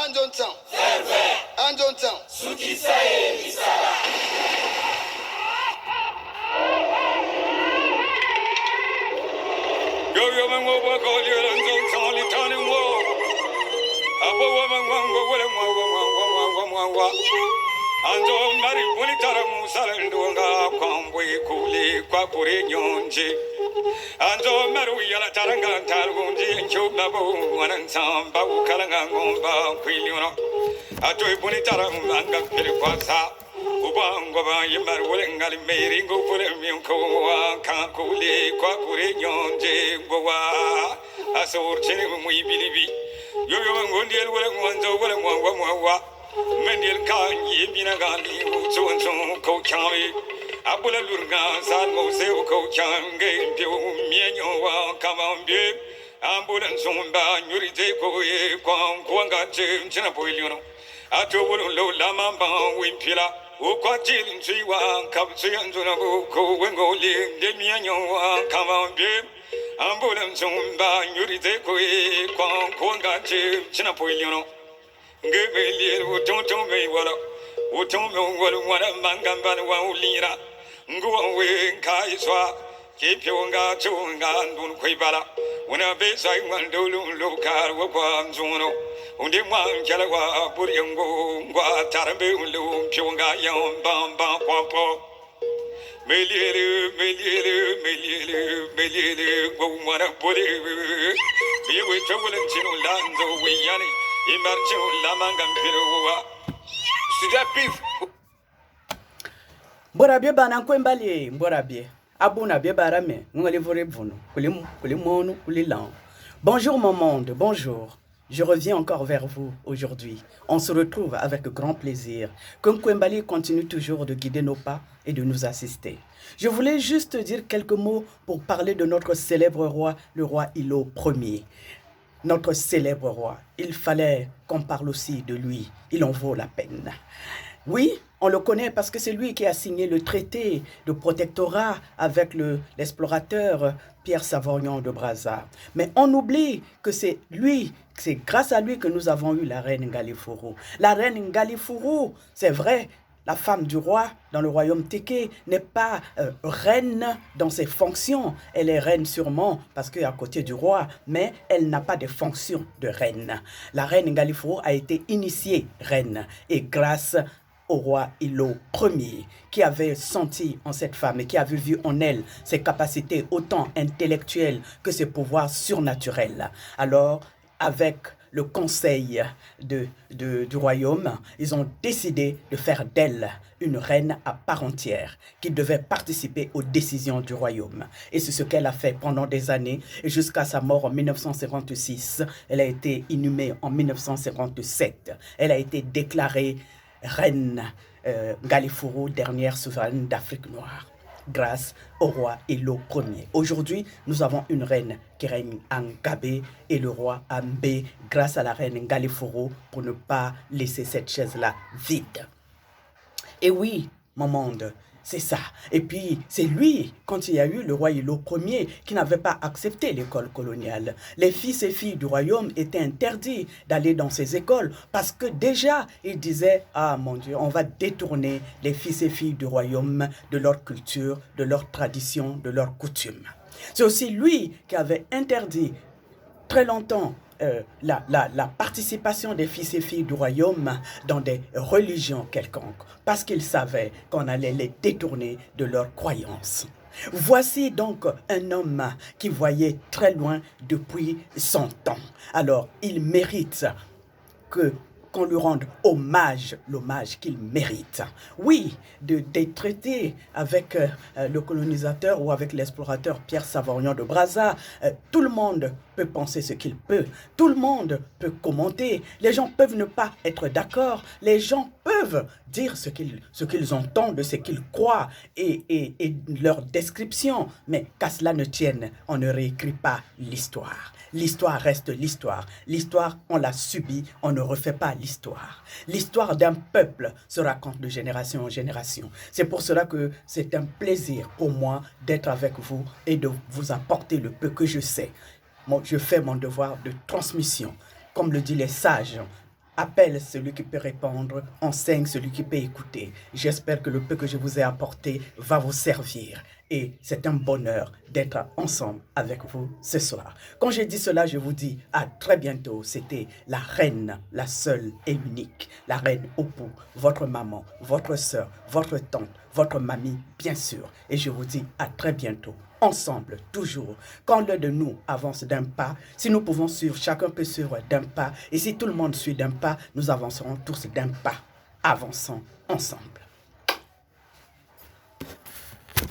Anjontan. Anjontan. Yo man wo wo ko yo Anjontan li tani wo. Abo wo man wo wo. Anjo mari boni tara musala ndonga kwambwe kuli kwa kure nyonje. Anjo maru yala taranga tarunji nchoba bo wanansamba ukalanga ngomba kwiliono. Ato boni tara manga pele kwasa. Ubango ba yimar wolengali meringo pure mionko wa kankuli kwa kure nyonje gowa. Asor chini mui bilibi. Yo ngondi el wolengo wolengo Mendel kan yimina gali utsonso ko chawi abula lurga san mo se ko change pio mienyo wa kamambie ambulan zomba nyuri te ko e kwanga che china poiliono ato wulu lo lamamba wimpila o kwatil nchiwa kapse anjuna ko wengo le de mienyo wa kamambie ambulan zomba nyuri te ko e kwanga che china poiliono Gebeli utonto me wala utonto wala wana mangamba wa ulira nguwe kaiswa kipyonga chunga ndun kwibala una besa mandulu lokar wa kwanzuno unde mwanjala wa buryango ngwa tarambe ulu pyonga yambamba kwapo Meliere gwana bole biwe tawulan chino lanzo wiyani Mborabie bana kwembali mborabie abuna bie barame ngoli vorevuno kulimonu kulilan. Bonjour mon monde, bonjour. Je reviens encore vers vous aujourd'hui. On se retrouve avec grand plaisir. Comme Kwembali continue toujours de guider nos pas et de nous assister. Je voulais juste dire quelques mots pour parler de notre célèbre roi, le roi Ilo Ier. Notre célèbre roi, il fallait qu'on parle aussi de lui. Il en vaut la peine. Oui, on le connaît parce que c'est lui qui a signé le traité de protectorat avec l'explorateur Pierre Savorgnan de Brazza. Mais on oublie que c'est grâce à lui que nous avons eu la reine Ngalifuru. La reine Ngalifuru, c'est vrai, la femme du roi dans le royaume Téké n'est pas reine dans ses fonctions. Elle est reine sûrement parce qu'elle est à côté du roi, mais elle n'a pas de fonction de reine. La reine Ngalifuru a été initiée reine et grâce au roi Ilo Ier qui avait senti en cette femme et qui avait vu en elle ses capacités autant intellectuelles que ses pouvoirs surnaturels. Alors, avec le conseil du royaume, ils ont décidé de faire d'elle une reine à part entière qui devait participer aux décisions du royaume. Et c'est ce qu'elle a fait pendant des années et jusqu'à sa mort en 1956. Elle a été inhumée en 1957. Elle a été déclarée reine Ngalifuru, dernière souveraine d'Afrique noire, grâce au roi Ilo Ier. Aujourd'hui, nous avons une reine qui règne en Gabé et le roi Ambé grâce à la reine Ngalifuru pour ne pas laisser cette chaise-là vide. Et oui, mon monde, c'est ça. Et puis, c'est lui, quand il y a eu le roi Ilo Ier, qui n'avait pas accepté l'école coloniale. Les fils et filles du royaume étaient interdits d'aller dans ces écoles parce que déjà, il disait, ah mon Dieu, on va détourner les fils et filles du royaume de leur culture, de leur tradition, de leurs coutumes. C'est aussi lui qui avait interdit très longtemps la participation des fils et filles du royaume dans des religions quelconques, parce qu'ils savaient qu'on allait les détourner de leurs croyances. Voici donc un homme qui voyait très loin depuis 100 ans. Alors, il mérite qu'on lui rende l'hommage qu'il mérite. Oui, des traités avec le colonisateur ou avec l'explorateur Pierre Savorgnan de Brazza, tout le monde peut penser ce qu'il peut, tout le monde peut commenter, les gens peuvent ne pas être d'accord, les gens peuvent dire ce qu'ils entendent, ce qu'ils croient et leur description, mais qu'à cela ne tienne, on ne réécrit pas l'histoire. L'histoire reste l'histoire. L'histoire, on l'a subie, on ne refait pas l'histoire. L'histoire d'un peuple se raconte de génération en génération. C'est pour cela que c'est un plaisir pour moi d'être avec vous et de vous apporter le peu que je sais. Je fais mon devoir de transmission. Comme le disent les sages, Appelle celui qui peut répondre, enseigne celui qui peut écouter. J'espère que le peu que je vous ai apporté va vous servir. Et c'est un bonheur d'être ensemble avec vous ce soir. Quand j'ai dit cela, je vous dis à très bientôt. C'était la reine, la seule et l'unique, la reine Opu, votre maman, votre soeur, votre tante, votre mamie, bien sûr. Et je vous dis à très bientôt. Ensemble, toujours. Quand l'un de nous avance d'un pas, si nous pouvons suivre, chacun peut suivre d'un pas. Et si tout le monde suit d'un pas, nous avancerons tous d'un pas. Avançons ensemble.